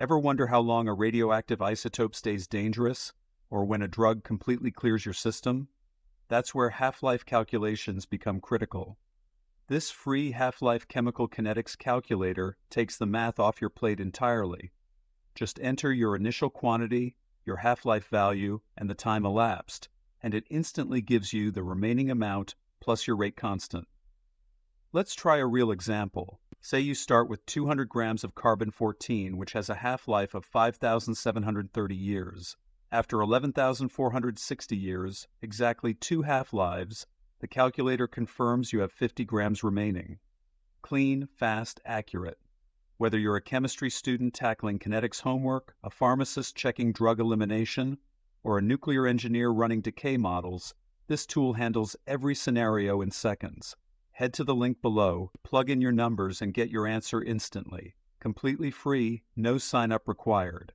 Ever wonder how long a radioactive isotope stays dangerous, or when a drug completely clears your system? That's where half-life calculations become critical. This free half-life chemical kinetics calculator takes the math off your plate entirely. Just enter your initial quantity, your half-life value, and the time elapsed, and it instantly gives you the remaining amount plus your rate constant. Let's try a real example. Say you start with 200 grams of carbon-14, which has a half-life of 5,730 years. After 11,460 years, exactly 2 half-lives, the calculator confirms you have 50 grams remaining. Clean, fast, accurate. Whether you're a chemistry student tackling kinetics homework, a pharmacist checking drug elimination, or a nuclear engineer running decay models, this tool handles every scenario in seconds. Head to the link below, plug in your numbers, and get your answer instantly. Completely free, no sign-up required.